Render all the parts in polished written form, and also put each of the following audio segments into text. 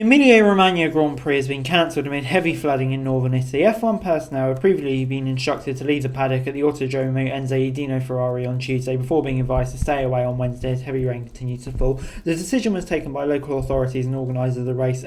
Emilia-Romagna Grand Prix has been cancelled amid heavy flooding in northern Italy. F1 personnel had previously been instructed to leave the paddock at the Autodromo Enzo Dino Ferrari on Tuesday before being advised to stay away on Wednesday as heavy rain continued to fall. The decision was taken by local authorities and organisers of the race.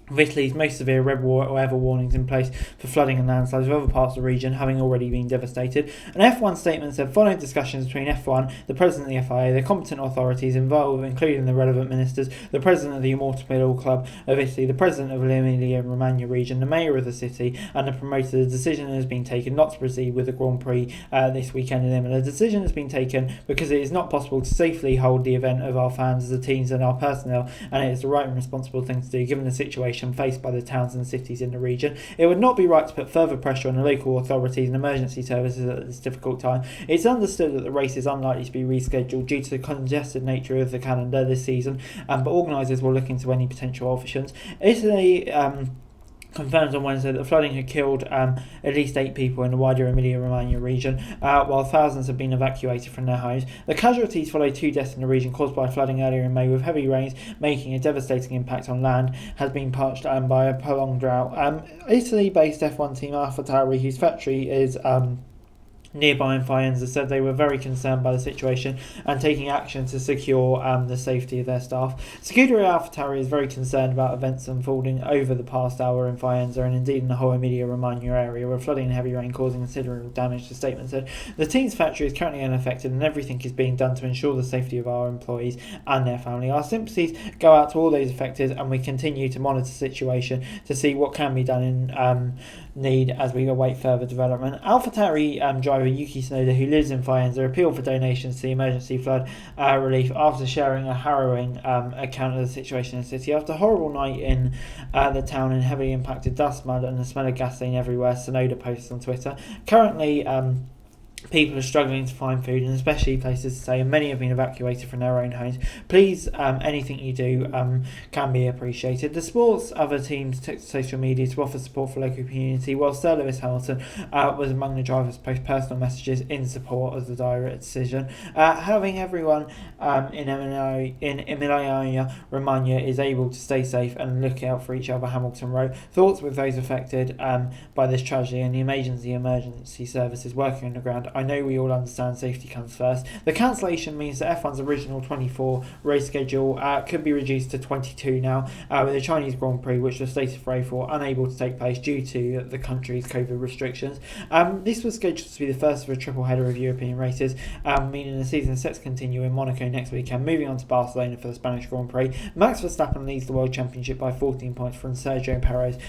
With Italy's most severe red weather warnings in place for flooding and landslides, with other parts of the region having already been devastated. An F1 statement said, following discussions between F1, the President of the FIA, the competent authorities involved, including the relevant ministers, the President of the Imola Club of Italy, the President of the Emilia-Romagna region, the Mayor of the city, and the promoter, the decision has been taken not to proceed with the Grand Prix this weekend in Imola. The decision has been taken because it is not possible to safely hold the event of our fans, the teams and our personnel, and it is the right and responsible thing to do given the situation faced by the towns and cities in the region. It would not be right to put further pressure on the local authorities and emergency services at this difficult time. It's understood that the race is unlikely to be rescheduled due to the congested nature of the calendar this season, but organisers will look into any potential options. Italy confirmed on Wednesday that the flooding had killed at least 8 people in the wider Emilia-Romagna region, while thousands have been evacuated from their homes. The casualties follow 2 deaths in the region caused by flooding earlier in May, with heavy rains making a devastating impact on land, has been parched by a prolonged drought. Italy-based F1 team AlphaTauri, whose factory is nearby in Faenza, said they were very concerned by the situation and taking action to secure the safety of their staff. Scuderia AlphaTauri is very concerned about events unfolding over the past hour in Faenza and indeed in the whole Emilia-Romagna area, where flooding and heavy rain causing considerable damage. The statement said, the team's factory is currently unaffected and everything is being done to ensure the safety of our employees and their family. Our sympathies go out to all those affected and we continue to monitor the situation to see what can be done in need as we await further development. AlphaTauri driver Yuki Tsunoda, who lives in Faenza, appealed for donations to the emergency flood relief after sharing a harrowing account of the situation in the city. After a horrible night in the town in heavily impacted dust, mud and the smell of gasoline everywhere, Tsunoda posted on Twitter. Currently, people are struggling to find food and especially places to stay, and many have been evacuated from their own homes. Please, anything you do can be appreciated. The sport's other teams took to social media to offer support for local community, while Sir Lewis Hamilton was among the drivers to post personal messages in support of the direct decision. Having everyone in Emilia-Romagna is able to stay safe and look out for each other, Hamilton wrote. Thoughts with those affected by this tragedy and the emergency services working on the ground. I know we all understand safety comes first. The cancellation means that F1's original 24 race schedule could be reduced to 22 now, with the Chinese Grand Prix, which was slated for April, unable to take place due to the country's COVID restrictions. This was scheduled to be the first of a triple header of European races, meaning the season is set to continue in Monaco next weekend, moving on to Barcelona for the Spanish Grand Prix. Max Verstappen leads the World Championship by 14 points from Sergio Perez,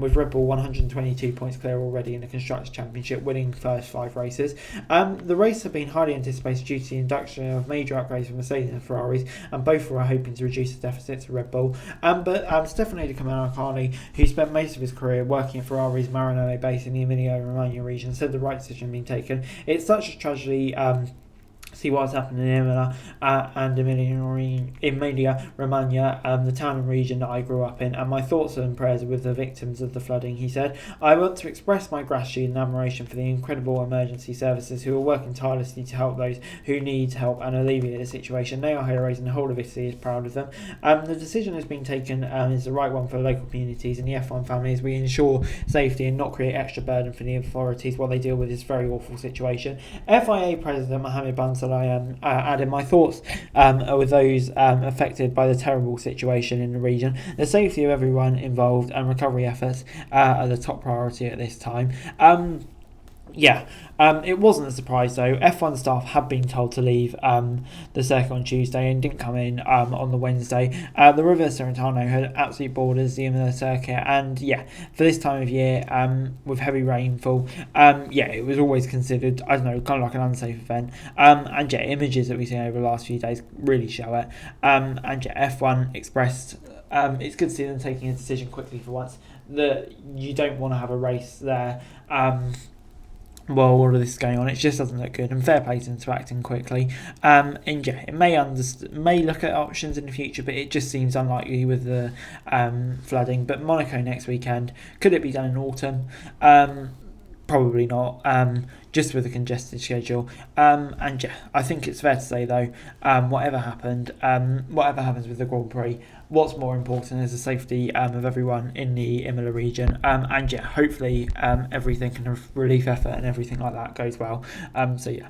with Red Bull 122 points clear already in the Constructors' Championship, winning first 5 races. The race had been highly anticipated due to the induction of major upgrades for Mercedes and Ferraris, and both were hoping to reduce the deficit to Red Bull. But Stefano Di Cavalcante, who spent most of his career working at Ferrari's Maranello base in the Emilia-Romagna region, said the right decision had been taken. It's such a tragedy. See what's happened in Imola and Emilia-Romagna, the town and region that I grew up in, and my thoughts and prayers are with the victims of the flooding, he said. I want to express my gratitude and admiration for the incredible emergency services who are working tirelessly to help those who need help and alleviate the situation. They are heroes and the whole of Italy is proud of them. The decision has been taken and is the right one for the local communities and the F1 family as we ensure safety and not create extra burden for the authorities while they deal with this very awful situation. FIA President Mohammed bin added, my thoughts are with those affected by the terrible situation in the region. The safety of everyone involved and recovery efforts are the top priority at this time. It wasn't a surprise though. F1 staff had been told to leave the circuit on Tuesday and didn't come in on the Wednesday. The River Sorrentino had absolute borders, the Imola circuit, and for this time of year, with heavy rainfall, it was always considered, I don't know, kind of like an unsafe event. Images that we've seen over the last few days really show it. F1 expressed it's good to see them taking a decision quickly for once, that you don't want to have a race there while all of this is going on. It just doesn't look good, and fair play to them to acting quickly. It may look at options in the future, but it just seems unlikely with the flooding. But Monaco next weekend, could it be done in autumn? probably not, just with a congested schedule. And yeah, I think it's fair to say though, whatever happens with the Grand Prix, what's more important is the safety of everyone in the Imola region. And yeah, hopefully everything and relief effort and everything like that goes well. So yeah.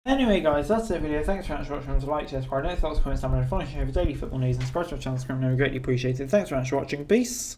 Anyway, guys, that's the video. Thanks very much for watching. Remember to like, share, subscribe, note, thoughts, comments down below. Follow us for daily football news and subscribe to our channel. Greatly appreciated. Thanks very much for watching. Peace.